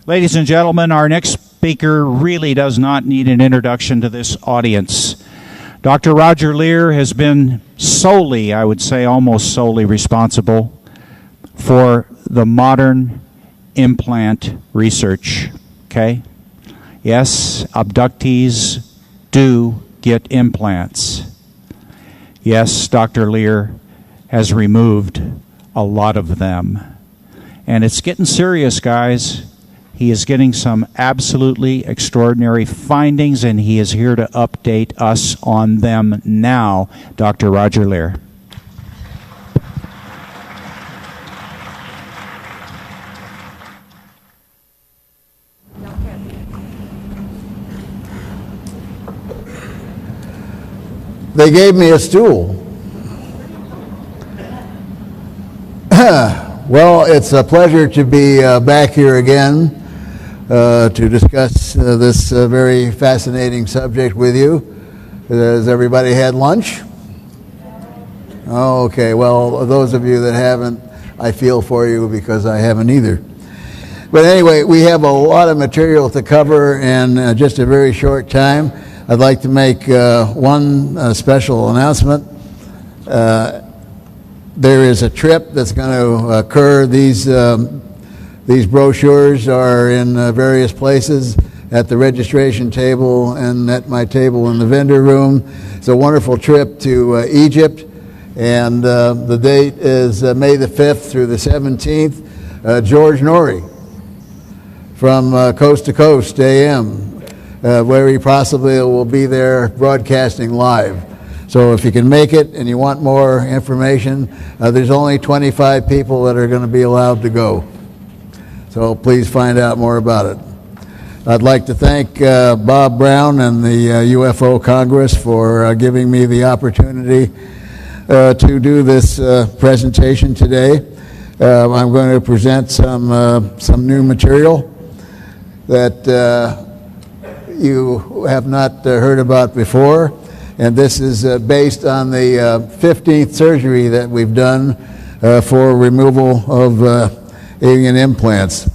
Ladies and gentlemen, our next speaker really does not need an introduction to this audience. Dr. Roger Lier has been solely, I would say almost solely, responsible for the modern implant research. Okay? Yes, abductees do get implants. Yes, Dr. Lier has removed a lot of them. And it's getting serious, guys. He is getting some absolutely extraordinary findings, and he is here to update us on them now. Dr. Roger Lier. They gave me a stool. Well, it's a pleasure to be back here again to discuss this very fascinating subject with you. Has everybody had lunch? Oh, okay. Well, those of you that haven't, I feel for you because I haven't either. But anyway, we have a lot of material to cover in just a very short time. I'd like to make one special announcement. There is a trip that's going to occur. These brochures are in various places at the registration table and at my table in the vendor room. It's a wonderful trip to Egypt, and the date is May the 5th through the 17th. George Norrie from Coast to Coast AM, where he possibly will be there broadcasting live. So if you can make it and you want more information, there's only 25 people that are going to be allowed to go. So please find out more about it. I'd like to thank Bob Brown and the UFO Congress for giving me the opportunity to do this presentation today. I'm going to present some new material that you have not heard about before. And this is based on the 15th surgery that we've done for removal of alien implants.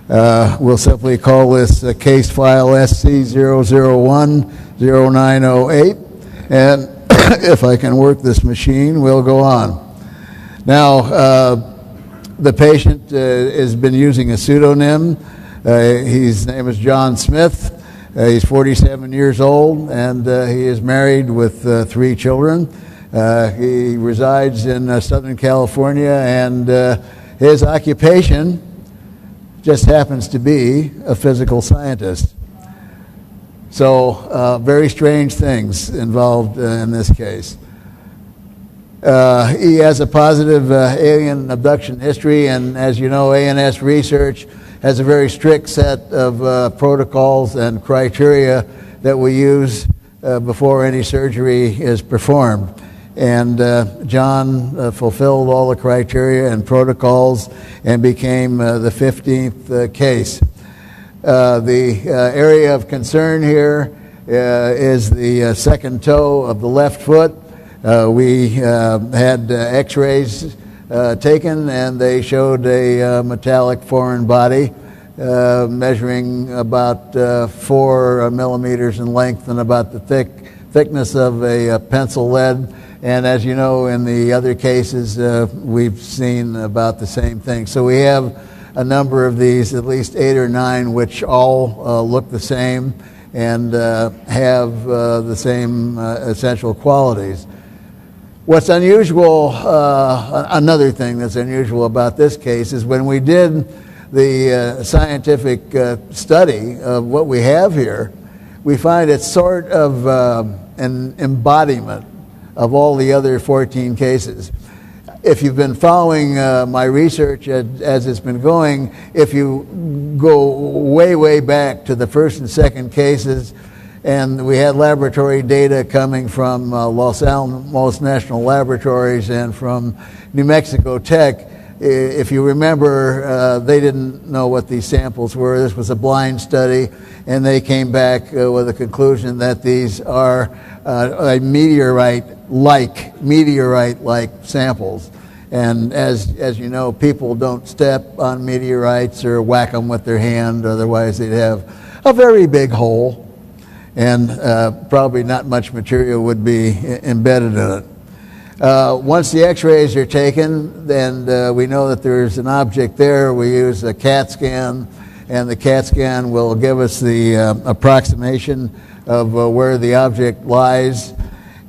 We'll simply call this case file SC0010908. And if I can work this machine, we'll go on. Now, the patient has been using a pseudonym. His name is John Smith. He's 47 years old, and he is married with 3 children. He resides in Southern California, and his occupation just happens to be a physical scientist. So very strange things involved in this case. He has a positive alien abduction history, and as you know, ANS research has a very strict set of protocols and criteria that we use before any surgery is performed. And John fulfilled all the criteria and protocols and became the 15th case. The area of concern here is the second toe of the left foot. We had x-rays taken, and they showed a metallic foreign body measuring about 4 millimeters in length and about the thickness of a pencil lead. And as you know, in the other cases, we've seen about the same thing. So we have a number of these, at least 8 or 9, which all look the same and have the same essential qualities. What's unusual, another thing that's unusual about this case is when we did the scientific study of what we have here, we find it's sort of an embodiment of all the other 14 cases. If you've been following my research as it's been going, if you go way, way back to the first and second cases, and we had laboratory data coming from Los Alamos National Laboratories and from New Mexico Tech. If you remember, they didn't know what these samples were. This was a blind study, and they came back with a conclusion that these are a meteorite-like samples. And as you know, people don't step on meteorites or whack them with their hand, otherwise they'd have a very big hole, and probably not much material would be embedded in it. Once the x-rays are taken, then we know that there's an object there. We use a CAT scan, and the CAT scan will give us the approximation of where the object lies,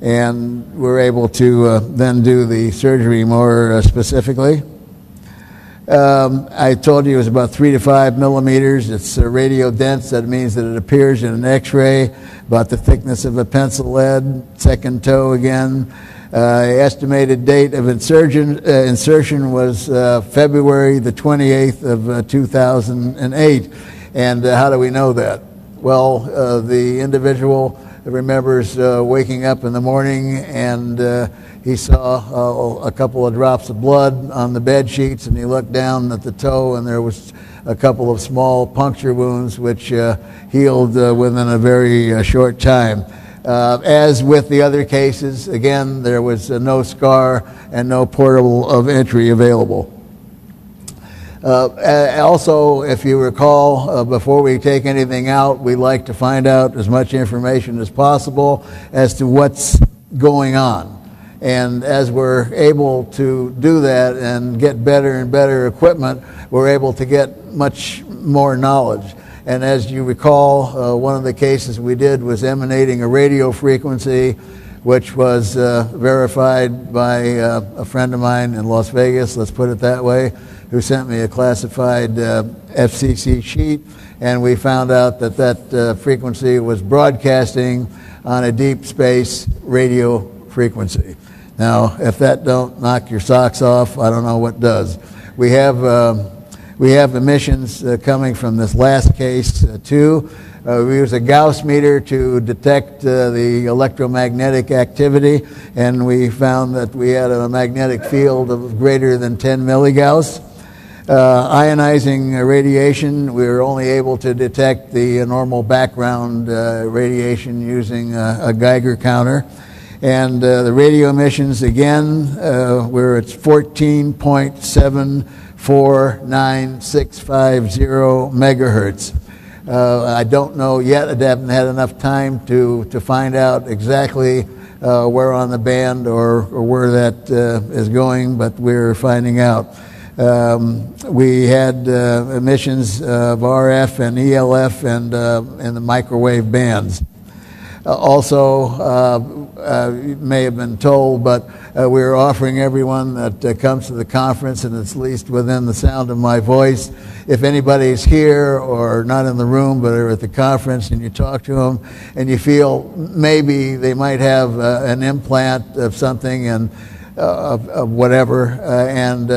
and we're able to then do the surgery more specifically. I told you it was about 3 to 5 millimeters. It's radio dense. That means that it appears in an x-ray about the thickness of a pencil lead. Second toe again. Estimated date of insertion was February the 28th of 2008. And how do we know that? Well, the individual remembers waking up in the morning, and he saw a couple of drops of blood on the bed sheets, and he looked down at the toe, and there was a couple of small puncture wounds which healed within a very short time. As with the other cases, again, there was no scar and no portal of entry available. Also, if you recall, before we take anything out, we like to find out as much information as possible as to what's going on. And as we're able to do that and get better and better equipment, we're able to get much more knowledge. And as you recall, one of the cases we did was emanating a radio frequency, which was verified by a friend of mine in Las Vegas, let's put it that way, who sent me a classified FCC sheet, and we found out that that frequency was broadcasting on a deep space radio frequency. Now, if that don't knock your socks off, I don't know what does. We have emissions coming from this last case too. We use a Gauss meter to detect the electromagnetic activity, and we found that we had a magnetic field of greater than 10 milligauss. Ionizing radiation, we were only able to detect the normal background radiation using a Geiger counter. And the radio emissions, again, we're at 14.749650 megahertz. I don't know yet. I haven't had enough time to find out exactly where on the band or where that is going, but we're finding out. We had emissions of RF and ELF and in the microwave bands. You may have been told, but we're offering everyone that comes to the conference, and it's at least within the sound of my voice, if anybody's here or not in the room but are at the conference and you talk to them and you feel maybe they might have an implant of something and of whatever, and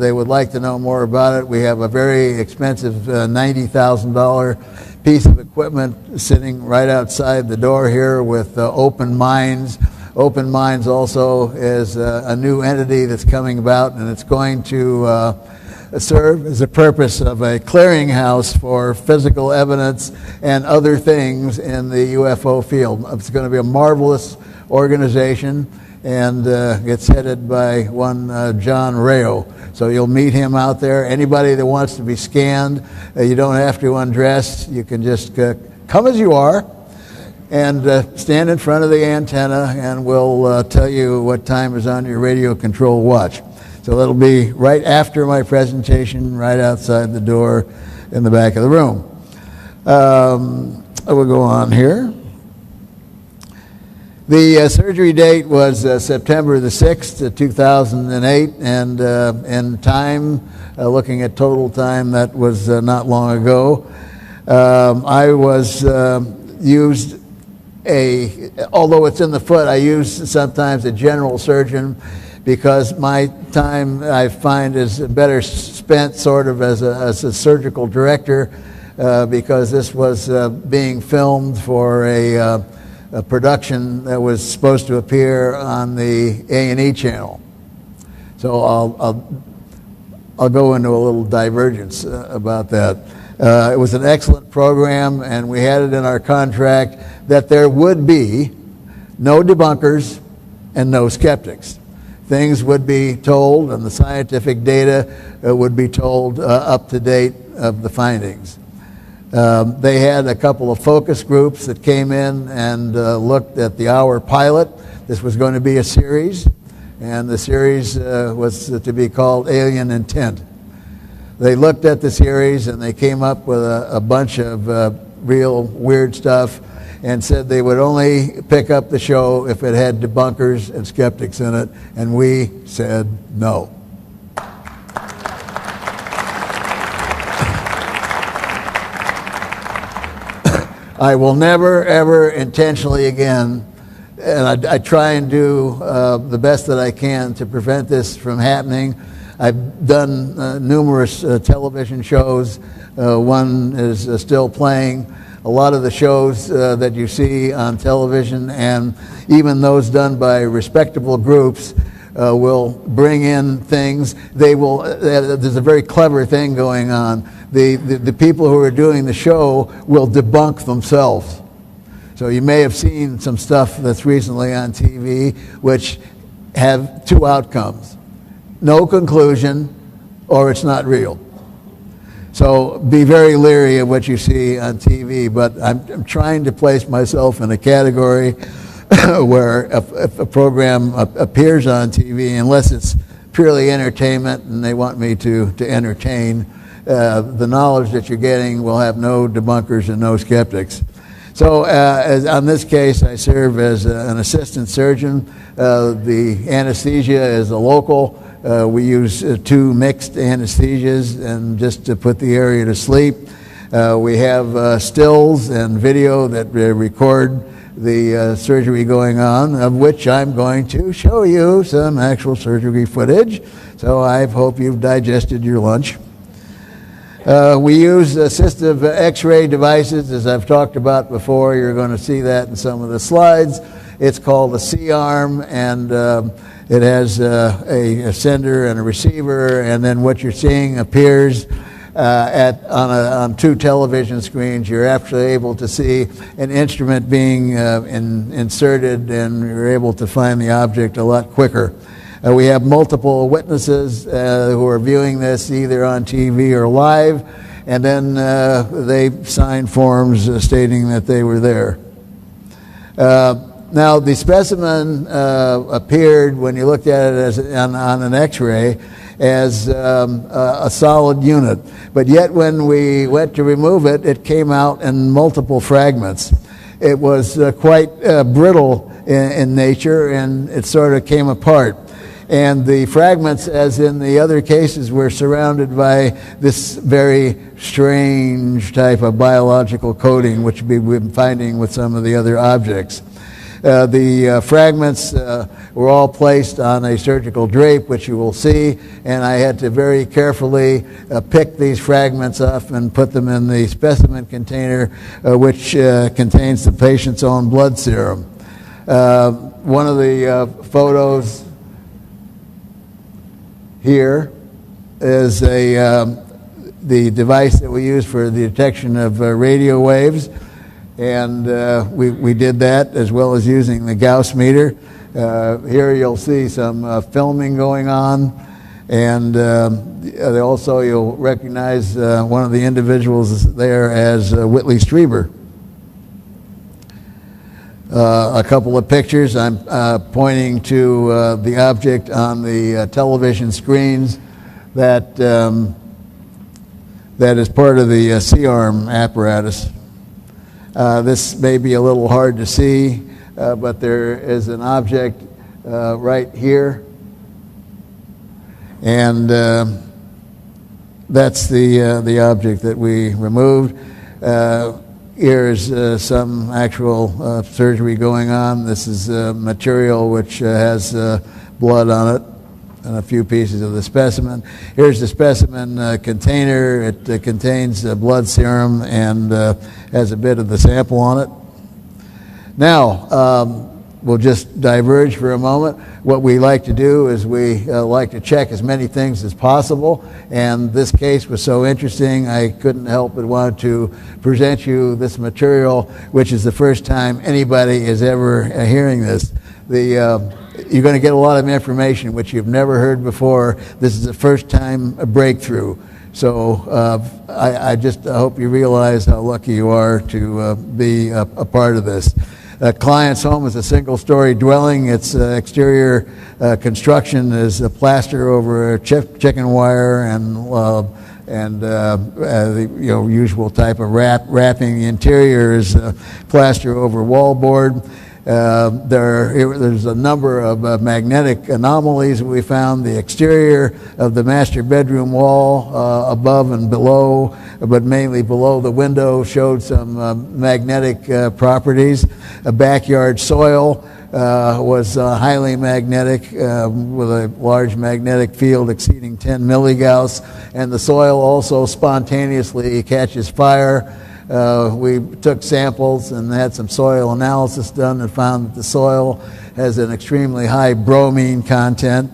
they would like to know more about it, we have a very expensive $90,000 piece of equipment sitting right outside the door here with Open Minds. Open Minds also is a new entity that's coming about, and it's going to serve as a purpose of a clearinghouse for physical evidence and other things in the UFO field. It's going to be a marvelous organization, and it's headed by one John Rayo. So you'll meet him out there. Anybody that wants to be scanned, you don't have to undress. You can just come as you are and stand in front of the antenna, and we'll tell you what time is on your radio control watch. So that'll be right after my presentation, right outside the door in the back of the room. We'll go on here. The surgery date was September the 6th, 2008, and in time, looking at total time, that was not long ago. I was used although it's in the foot, I use sometimes a general surgeon, because my time, I find, is better spent sort of as a surgical director, because this was being filmed for a production that was supposed to appear on the A&E channel. So I'll go into a little divergence about that. It was an excellent program, and we had it in our contract that there would be no debunkers and no skeptics. things would be told and the scientific data would be told up to date of the findings. They had a couple of focus groups that came in and looked at the hour pilot. This was going to be a series, and the series was to be called Alien Intent. They looked at the series and they came up with a bunch of real weird stuff and said they would only pick up the show if it had debunkers and skeptics in it, and we said no. I will never, ever intentionally again, and I try and do the best that I can to prevent this from happening. I've done numerous television shows. One is still playing. A lot of the shows that you see on television, and even those done by respectable groups, will bring in things. They will. There's a very clever thing going on. The people who are doing the show will debunk themselves. So you may have seen some stuff that's recently on TV which have two outcomes: no conclusion, or it's not real. So be very leery of what you see on TV, but I'm trying to place myself in a category where if a program appears on TV, unless it's purely entertainment and they want me to entertain, the knowledge that you're getting will have no debunkers and no skeptics. So on this case, I serve as an assistant surgeon. The anesthesia is a local. We use two mixed anesthesias and just to put the area to sleep. We have stills and video that record the surgery going on, of which I'm going to show you some actual surgery footage. So I hope you've digested your lunch. We use assistive X-ray devices, as I've talked about before. You're going to see that in some of the slides. It's called a C-arm, and it has a sender and a receiver, and then what you're seeing appears on two television screens. You're actually able to see an instrument being inserted, and you're able to find the object a lot quicker. We have multiple witnesses who are viewing this either on TV or live, and then they sign forms stating that they were there. Now, the specimen appeared, when you looked at it as on an X-ray, as a solid unit. But yet when we went to remove it, it came out in multiple fragments. It was quite brittle in nature, and it sort of came apart. And the fragments, as in the other cases, were surrounded by this very strange type of biological coating, which we've been finding with some of the other objects. The fragments were all placed on a surgical drape, which you will see, and I had to very carefully pick these fragments up and put them in the specimen container, which contains the patient's own blood serum. One of the photos here is the device that we use for the detection of radio waves. And we did that, as well as using the Gauss meter. Here you'll see some filming going on, and also you'll recognize one of the individuals there as Whitley Strieber. A couple of pictures. I'm pointing to the object on the television screens that is part of the C-arm apparatus. This may be a little hard to see, but there is an object right here, and that's the object that we removed. Here is some actual surgery going on. This is material which has blood on it and a few pieces of the specimen. Here's the specimen container. It contains blood serum and has a bit of the sample on it. Now, we'll just diverge for a moment. What we like to do is we like to check as many things as possible, and this case was so interesting I couldn't help but want to present you this material, which is the first time anybody is ever hearing this. The you're going to get a lot of information which you've never heard before. This is the first time a breakthrough. So I just hope you realize how lucky you are to be a part of this. Client's home is a single-story dwelling. Its exterior construction is a plaster over chicken wire and the usual type of wrapping. The interior is plaster over wallboard. There's a number of magnetic anomalies we found. The exterior of the master bedroom wall, above and below, but mainly below the window, showed some magnetic properties. A backyard soil was highly magnetic, with a large magnetic field exceeding 10 milligauss, and the soil also spontaneously catches fire. We took samples and had some soil analysis done and found that the soil has an extremely high bromine content.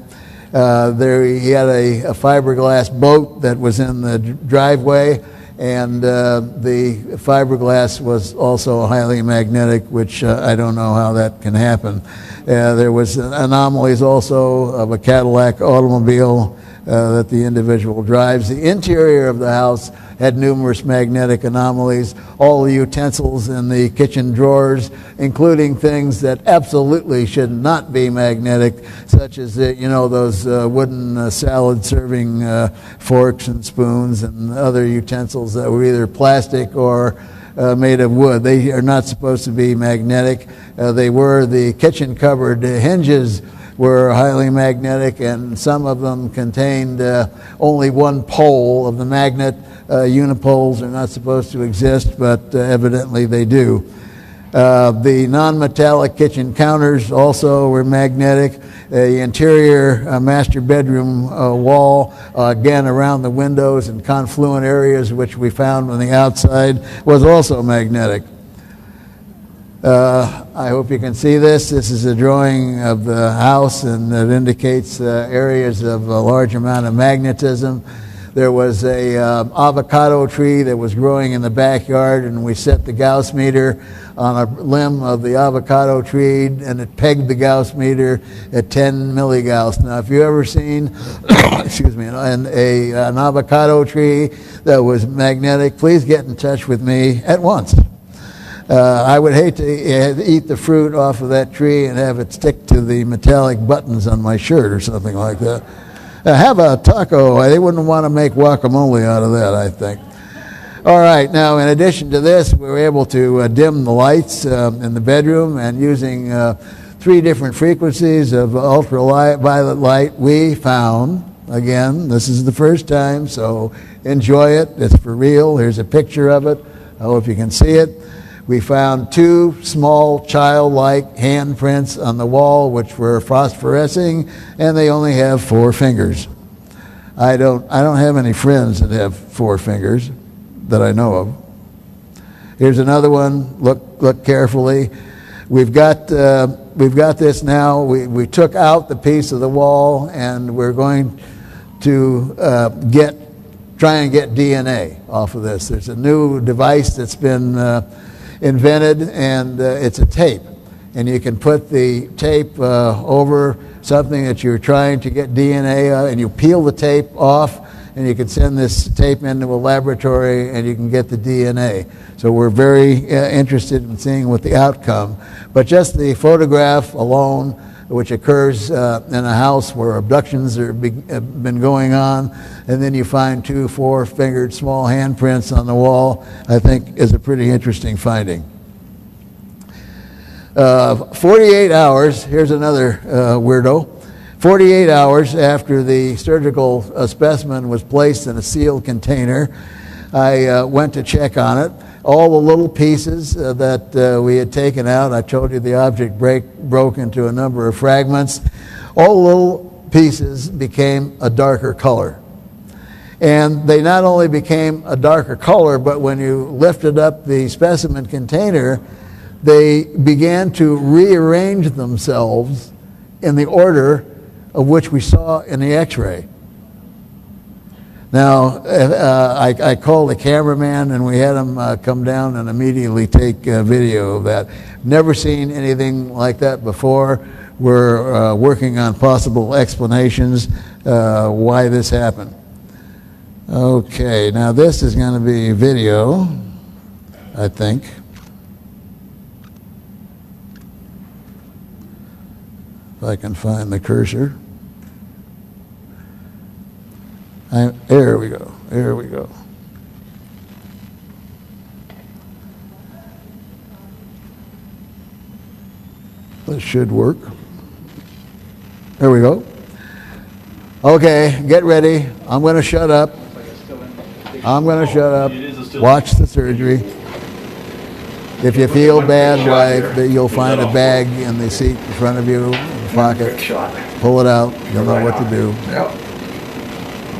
He had a fiberglass boat that was in the driveway, and the fiberglass was also highly magnetic, which I don't know how that can happen. There was anomalies also of a Cadillac automobile that the individual drives. The interior of the house had numerous magnetic anomalies. All the utensils in the kitchen drawers, including things that absolutely should not be magnetic, such as those wooden salad serving forks and spoons and other utensils that were either plastic or made of wood. They are not supposed to be magnetic. The kitchen cupboard hinges were highly magnetic, and some of them contained only one pole of the magnet. Unipoles are not supposed to exist, but evidently they do. The non-metallic kitchen counters also were magnetic. The interior master bedroom wall, again around the windows and confluent areas which we found on the outside, was also magnetic. I hope you can see this. This is a drawing of the house, and it indicates areas of a large amount of magnetism. There was a avocado tree that was growing in the backyard, and we set the Gauss meter on a limb of the avocado tree, and it pegged the Gauss meter at 10 milligauss. Now, if you've ever seen excuse me, an avocado tree that was magnetic, please get in touch with me at once. I would hate to eat the fruit off of that tree and have it stick to the metallic buttons on my shirt or something like that. Have a taco. They wouldn't want to make guacamole out of that, I think. All right, now in addition to this, we were able to dim the lights in the bedroom, and using 3 different frequencies of ultraviolet light, we found, again, this is the first time, so enjoy it. It's for real. Here's a picture of it. I hope you can see it. We found 2 small childlike handprints on the wall which were phosphorescing, and they only have 4 fingers. I don't have any friends that have 4 fingers that I know of. Here's another one. Look carefully. We've got this now. We took out the piece of the wall, and we're going to try and get DNA off of this. There's a new device that's been invented, and it's a tape, and you can put the tape over something that you're trying to get DNA and you peel the tape off, and you can send this tape into a laboratory and you can get the DNA. So we're very interested in seeing what the outcome, but just the photograph alone, which occurs in a house where abductions have been going on, and then you find 2 4-fingered small handprints on the wall, I think is a pretty interesting finding. 48 hours, here's another weirdo. 48 hours after the surgical specimen was placed in a sealed container, I went to check on it. All the little pieces that we had taken out, I told you the object broke into a number of fragments. All the little pieces became a darker color. And they not only became a darker color, but when you lifted up the specimen container, they began to rearrange themselves in the order of which we saw in the X-ray. Now, I called the cameraman, and we had him come down and immediately take video of that. Never seen anything like that before. we're working on possible explanations why this happened. Okay, now this is going to be video, I think. If I can find the cursor. There we go. There we go. This should work. There we go. Okay, get ready. I'm going to shut up. I'm going to shut up. Watch the surgery. If you feel bad, why, you'll find a bag in the seat in front of you, in the pocket. Pull it out. You'll know what to do. Yep.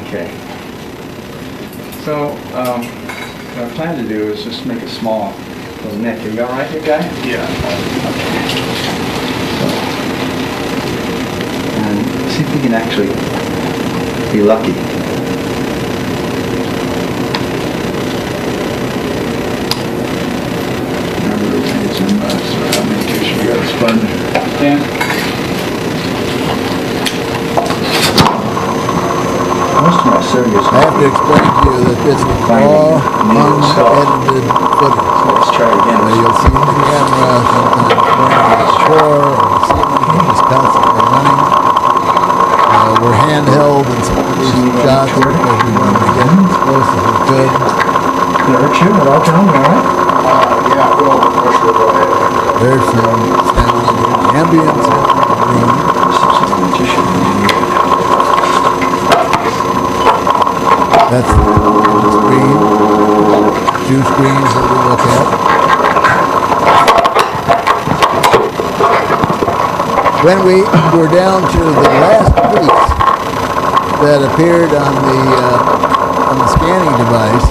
Okay. So, what I plan to do is just make it small. The neck. Are you all right here, guy? Yeah. Okay. So, and see if we can actually be lucky. Remember, we need some medication. We got a sponge. Dan? Most of my surgeries. I have to explain to you that this is raw, unedited footage. Let's try it again. You'll see the camera sometimes pointing at the floor or the ceiling, it's constantly running. We're handheld in some of these shots because we wanted to get as close as we could. Did it hurt you at all, John? You all right? Yeah, well, push the button. There's some sound in the ambience of the room. That's the screen, two screens that we look at. When we were down to the last piece that appeared on the scanning device,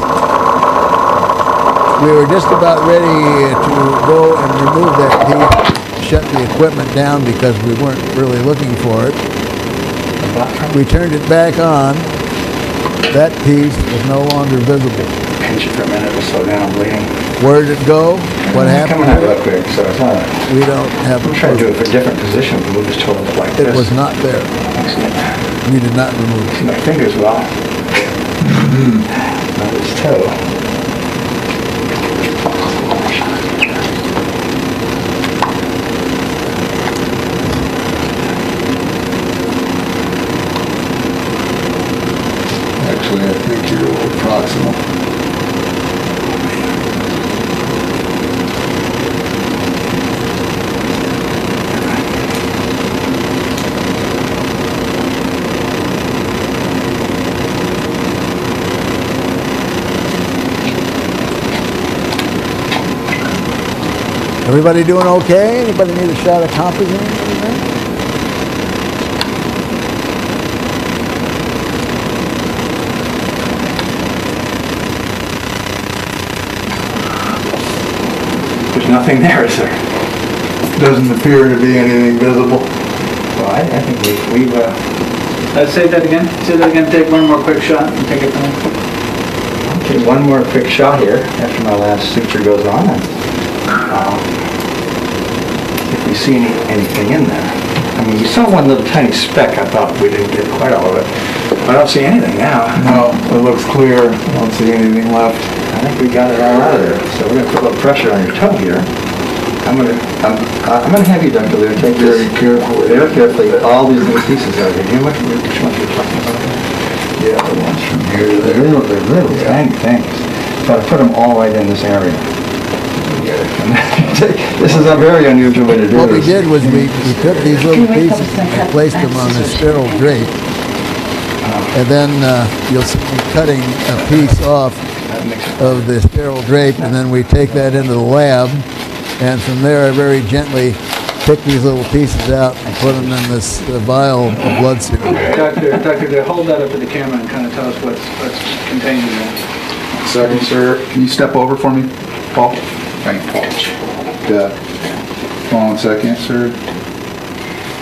we were just about ready to go and remove that piece, shut the equipment down because we weren't really looking for it. We turned it back on. That piece was no longer visible. Pinch it for a minute or slow down, I'm bleeding. Where did it go? What happened? Coming out real quick, so it's not. We don't have. I'm trying to do it for a different position. Move his toe like this. It was not there. We did not remove it. See my fingers well. Not his toe. Actually, I think you're a little proximal. Everybody doing okay? Anybody need a shot of composite or anything? There's nothing there, is there? Doesn't appear to be anything visible. Well, I think we've say that again. Say that again. Take one more quick shot and take it down. Okay, one more quick shot here after my last suture goes on. And, if we see anything in there. I mean, we saw one little tiny speck. I thought we didn't get quite all of it. I don't see anything now. No, it looks clear. I don't see anything left. I think we got it all out of there. So we're going to put a little pressure on your toe here. I'm going to have you, Dr. Lier, take Very this carefully. very carefully. All these little pieces out here. You know which ones you're talking about? Yeah, the ones from here to They're there. little tiny things. So I put them all right in this area. This is a very unusual way to do it. What we did was we took these little pieces and placed them on the sterile drape. And then you'll see me cutting a piece off of the sterile drape, and then we take that into the lab. And from there, I very gently pick these little pieces out and put them in this vial of blood serum. Doctor, hold that up to the camera and kind of tell us what's contained in there. Second, sir. Can you step over for me, Paul? Thank you. Hold on a second, sir.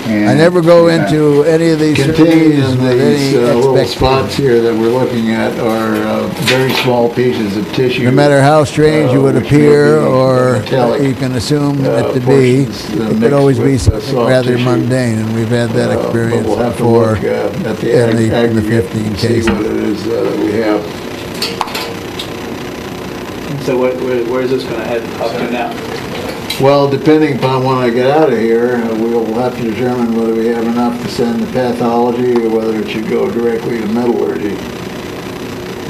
I never go into any of these Contained surveys in with these any little expectation. spots here that we're looking at are very small pieces of tissue. No matter how strange you would which may appear be or metallic, you can assume it to be, portions, it could mixed always be with, something soft rather tissue. mundane, and we've had that But experience we'll have to before look at the in the aggregate 15 and see cases. what it is that we have. So where is this going to head up to now? Well, depending upon when I get out of here, we'll have to determine whether we have enough to send to pathology or whether it should go directly to metallurgy.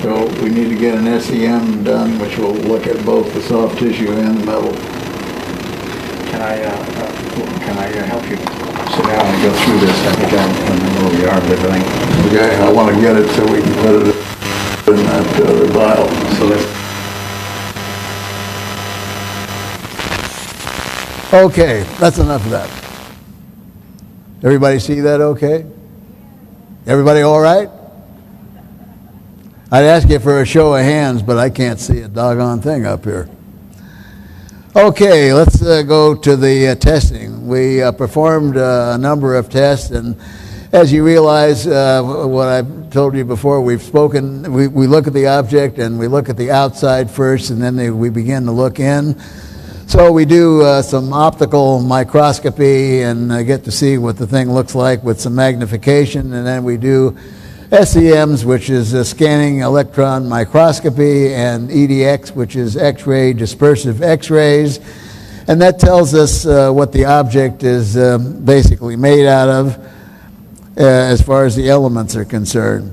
So we need to get an SEM done, which will look at both the soft tissue and the metal. Can I help you sit down and go through this? I think I know where we are with everything. Okay, I want to get it so we can put it in that other vial. So let's. Okay, that's enough of that. Everybody see that okay? Everybody all right? I'd ask you for a show of hands, but I can't see a doggone thing up here. Okay, let's go to the testing. We performed a number of tests, and as you realize, what I've told you before, we've spoken, we look at the object and we look at the outside first, and then we begin to look in. So we do some optical microscopy and get to see what the thing looks like with some magnification, and then we do SEMs, which is scanning electron microscopy, and EDX, which is X-ray dispersive X-rays, and that tells us what the object is basically made out of as far as the elements are concerned.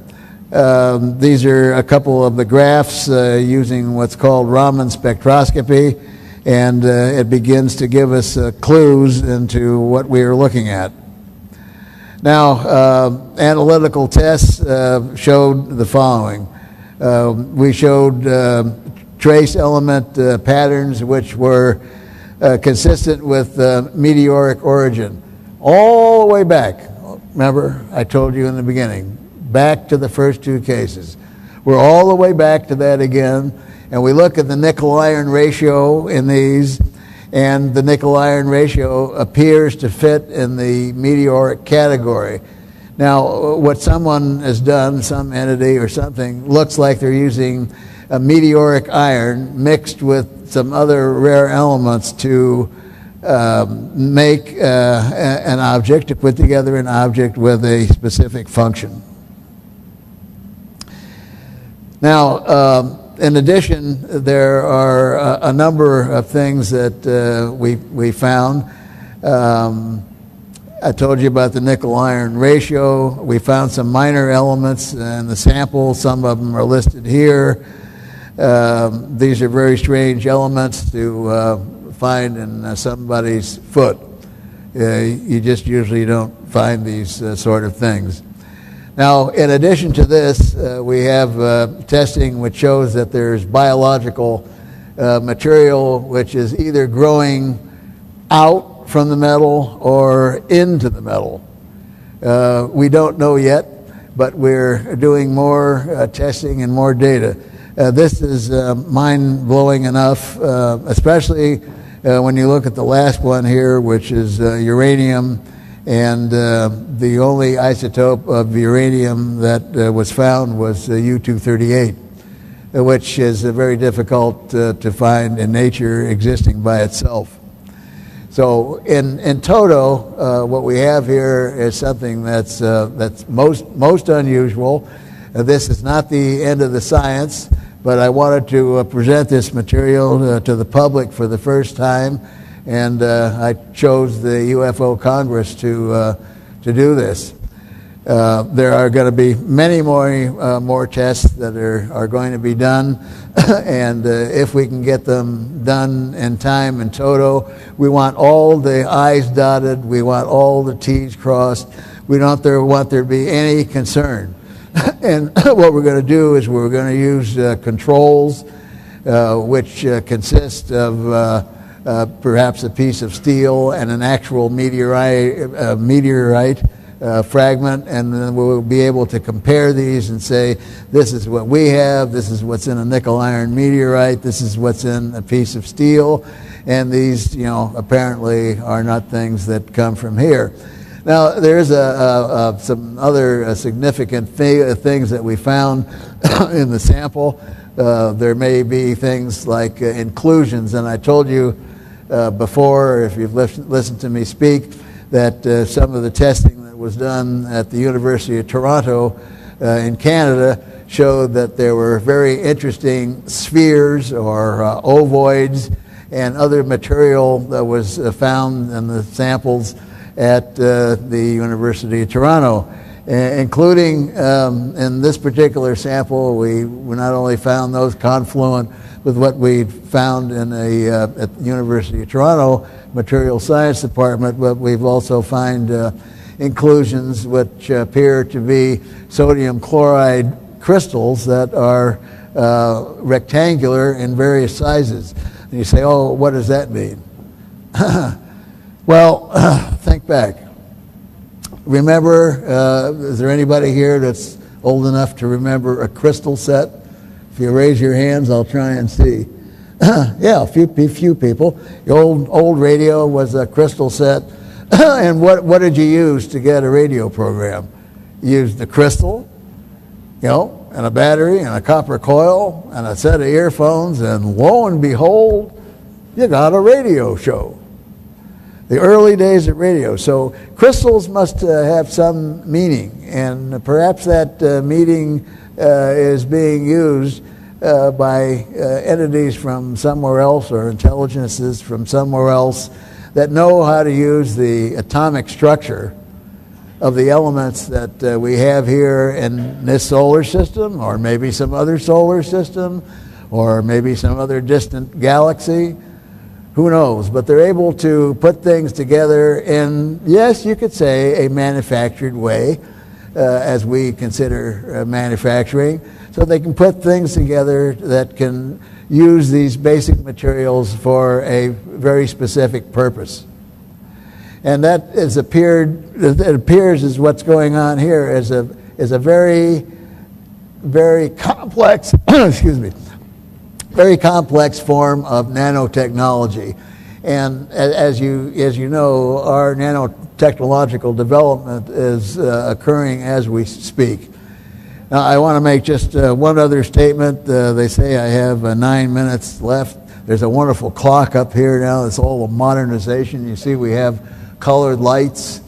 These are a couple of the graphs using what's called Raman spectroscopy, and it begins to give us clues into what we are looking at. Now, analytical tests showed the following. We showed trace element patterns which were consistent with meteoric origin, all the way back. Remember, I told you in the beginning, back to the first two cases. We're all the way back to that again. And we look at the nickel-iron ratio in these, and the nickel-iron ratio appears to fit in the meteoric category. Now, what someone has done, some entity or something, looks like they're using a meteoric iron mixed with some other rare elements to make an object, to put together an object with a specific function. Now, in addition, there are a number of things that we found. I told you about the nickel-iron ratio. We found some minor elements in the sample. Some of them are listed here. These are very strange elements to find in somebody's foot. You just usually don't find these sort of things. Now, in addition to this, we have testing which shows that there's biological material which is either growing out from the metal or into the metal. We don't know yet, but we're doing more testing and more data. This is mind-blowing enough, especially when you look at the last one here, which is uranium. And the only isotope of uranium that was found was U-238, which is very difficult to find in nature existing by itself. So in toto, what we have here is something that's most unusual. This is not the end of the science, but I wanted to present this material to the public for the first time. And I chose the UFO Congress to do this. There are going to be many more tests that are going to be done, and if we can get them done in time in toto, we want all the I's dotted, we want all the T's crossed. We don't want there to be any concern. And what we're going to do is we're going to use controls, which consist of perhaps a piece of steel and an actual meteorite fragment, and then we'll be able to compare these and say, this is what we have, this is what's in a nickel-iron meteorite, this is what's in a piece of steel, and these, apparently are not things that come from here. Now, there's some other significant things that we found in the sample. There may be things like inclusions, and I told you before, if you've listened to me speak, that some of the testing that was done at the University of Toronto in Canada showed that there were very interesting spheres or ovoids and other material that was found in the samples at the University of Toronto, including in this particular sample, we not only found those confluent with what we found in at the University of Toronto Material Science Department, but we've also found inclusions which appear to be sodium chloride crystals that are rectangular in various sizes. And you say, oh, what does that mean? Well, think back. Remember, is there anybody here that's old enough to remember a crystal set? If you raise your hands, I'll try and see. Yeah, a few people. The old radio was a crystal set. And what did you use to get a radio program? You used the crystal, and a battery and a copper coil and a set of earphones, and lo and behold, you got a radio show. The early days of radio. So crystals must have some meaning, and perhaps that meaning is being used by entities from somewhere else or intelligences from somewhere else that know how to use the atomic structure of the elements that we have here in this solar system, or maybe some other solar system, or maybe some other distant galaxy. Who knows? But they're able to put things together in, yes, you could say, a manufactured way, as we consider manufacturing. So they can put things together that can use these basic materials for a very specific purpose. And that it appears as what's going on here is a very, very complex, excuse me, very complex form of nanotechnology. And as you know, our nanotechnological development is occurring as we speak. Now, I want to make just one other statement. They say I have 9 minutes left. There's a wonderful clock up here now. It's all a modernization. You see we have colored lights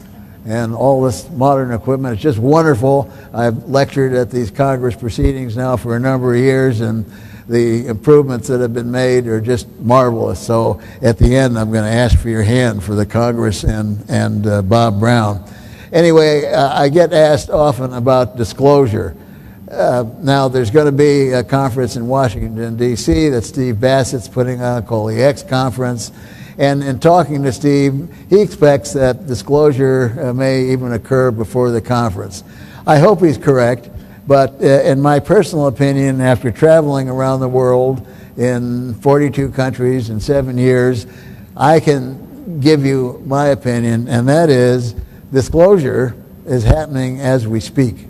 and all this modern equipment. It's just wonderful. I've lectured at these Congress proceedings now for a number of years, and the improvements that have been made are just marvelous. So at the end, I'm going to ask for your hand for the Congress and Bob Brown. Anyway, I get asked often about disclosure. Now, there's going to be a conference in Washington, D.C. that Steve Bassett's putting on called the X Conference. And in talking to Steve, he expects that disclosure may even occur before the conference. I hope he's correct, but in my personal opinion, after traveling around the world in 42 countries in 7 years, I can give you my opinion, and that is disclosure is happening as we speak.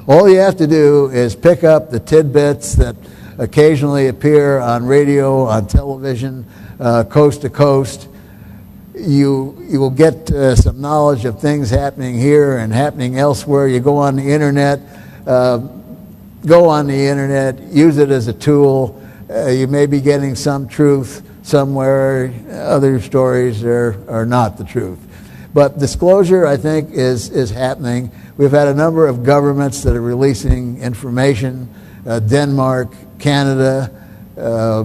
All you have to do is pick up the tidbits that occasionally appear on radio, on television, coast to coast. You will get some knowledge of things happening here and happening elsewhere. You go on the internet, use it as a tool. You may be getting some truth somewhere. Other stories are not the truth. But disclosure, I think, is happening. We've had a number of governments that are releasing information, Denmark, Canada,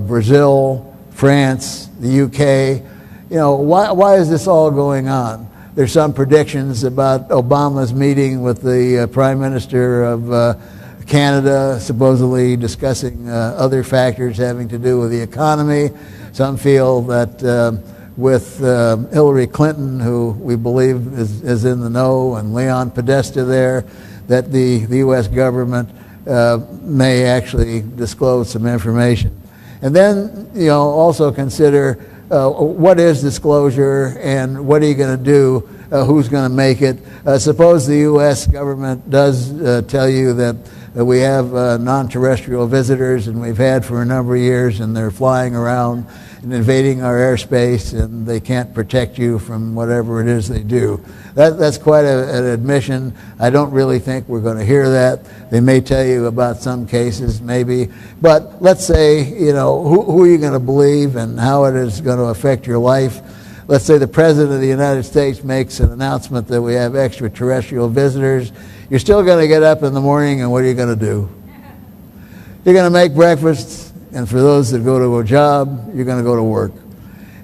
Brazil, France, the UK. Why is this all going on? There's some predictions about Obama's meeting with the Prime Minister of Canada, supposedly discussing other factors having to do with the economy. Some feel that with Hillary Clinton, who we believe is in the know, and Leon Podesta there, that the U.S. government may actually disclose some information. And then, also consider what is disclosure and what are you going to do, who's going to make it. Suppose the U.S. government does tell you that We have non-terrestrial visitors, and we've had for a number of years, and they're flying around and invading our airspace, and they can't protect you from whatever it is they do. That's quite an admission. I don't really think we're going to hear that. They may tell you about some cases, maybe. But let's say, who are you going to believe and how it is going to affect your life? Let's say the President of the United States makes an announcement that we have extraterrestrial visitors. You're still going to get up in the morning, and what are you going to do? You're going to make breakfast, and for those that go to a job, you're going to go to work.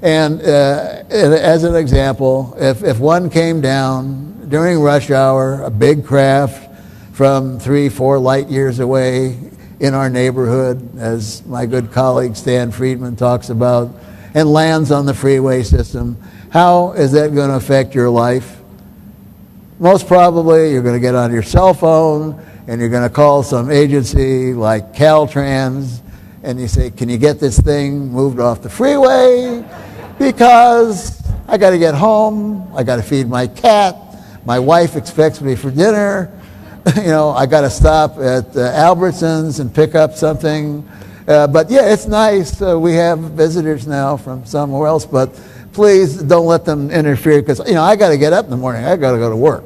And as an example, if one came down during rush hour, a big craft from 3-4 light years away in our neighborhood, as my good colleague Stan Friedman talks about, and lands on the freeway system, how is that going to affect your life? Most probably you're going to get on your cell phone and you're going to call some agency like Caltrans, and you say, can you get this thing moved off the freeway? Because I got to get home, I got to feed my cat, my wife expects me for dinner, I got to stop at Albertsons and pick up something. But yeah, it's nice. We have visitors now from somewhere else, but please don't let them interfere, because I got to get up in the morning. I got to go to work.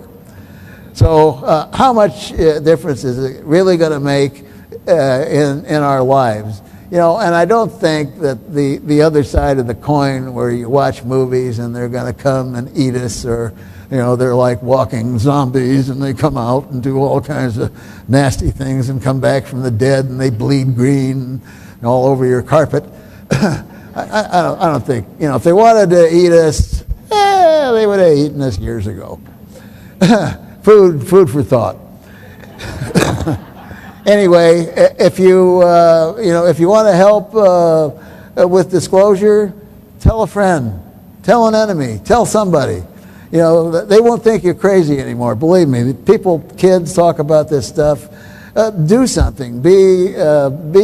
So how much difference is it really going to make in our lives? And I don't think that the other side of the coin, where you watch movies and they're going to come and eat us, or they're like walking zombies and they come out and do all kinds of nasty things and come back from the dead and they bleed green and all over your carpet. I don't think, if they wanted to eat us, they would have eaten us years ago. Food for thought. Anyway, if you want to help with disclosure, tell a friend, tell an enemy, tell somebody. They won't think you're crazy anymore. Believe me, kids talk about this stuff. Do something. Be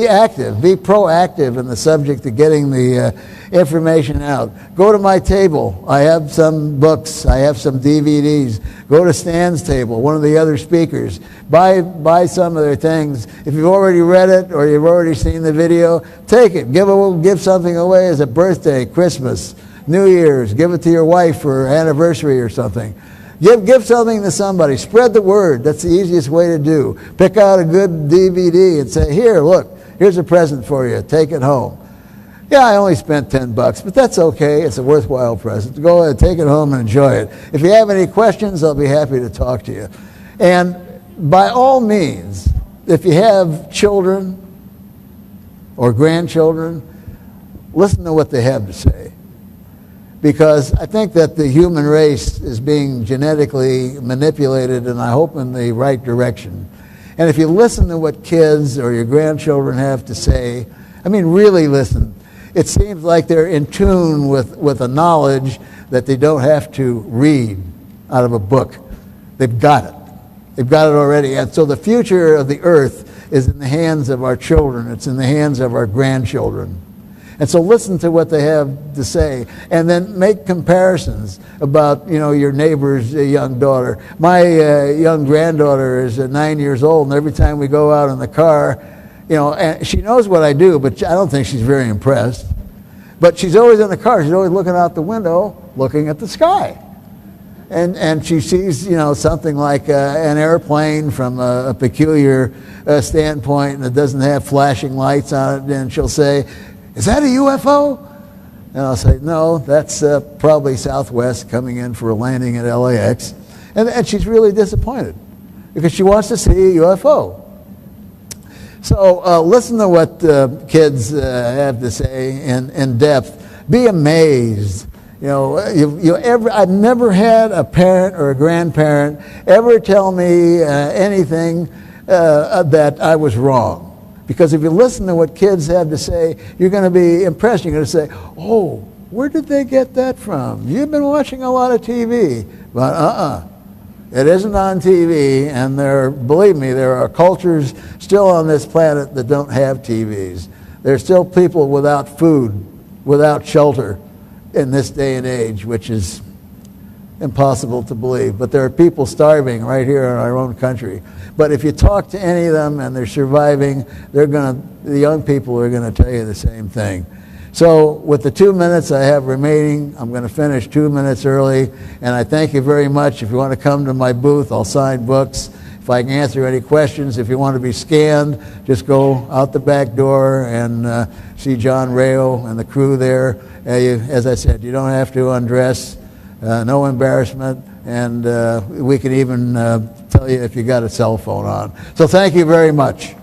active. Be proactive in the subject of getting the information out. Go to my table. I have some books. I have some DVDs. Go to Stan's table, one of the other speakers. Buy some of their things. If you've already read it or you've already seen the video, take it. Give something away as a birthday, Christmas, New Year's. Give it to your wife for anniversary or something. Give something to somebody. Spread the word. That's the easiest way to do. Pick out a good DVD and say, here, look, here's a present for you. Take it home. Yeah, I only spent $10, but that's okay. It's a worthwhile present. Go ahead, take it home and enjoy it. If you have any questions, I'll be happy to talk to you. And by all means, if you have children or grandchildren, listen to what they have to say. Because I think that the human race is being genetically manipulated, and I hope in the right direction. And if you listen to what kids or your grandchildren have to say, really listen, it seems like they're in tune with a knowledge that they don't have to read out of a book. They've got it. They've got it already. And so the future of the earth is in the hands of our children. It's in the hands of our grandchildren. And so listen to what they have to say, and then make comparisons about, your neighbor's young daughter. My young granddaughter is 9 years old, and every time we go out in the car, and she knows what I do, but I don't think she's very impressed. But she's always in the car. She's always looking out the window, looking at the sky. And she sees, something like an airplane from a peculiar standpoint, and it doesn't have flashing lights on it, and she'll say, is that a UFO? And I'll say, no, that's probably Southwest coming in for a landing at LAX. And she's really disappointed because she wants to see a UFO. So listen to what kids have to say in depth. Be amazed. I've never had a parent or a grandparent ever tell me anything that I was wrong. Because if you listen to what kids have to say, you're going to be impressed. You're going to say, oh, where did they get that from? You've been watching a lot of TV. But it isn't on TV. And believe me, there are cultures still on this planet that don't have TVs. There's still people without food, without shelter in this day and age, which is impossible to believe. But there are people starving right here in our own country. But if you talk to any of them and they're surviving, the young people are going to tell you the same thing. So with the 2 minutes I have remaining, I'm going to finish 2 minutes early, and I thank you very much. If you want to come to my booth, I'll sign books. If I can answer any questions, if you want to be scanned, just go out the back door and see John Rayo and the crew there. As I said, you don't have to undress, no embarrassment, and we can even tell you if you got a cell phone on. So thank you very much.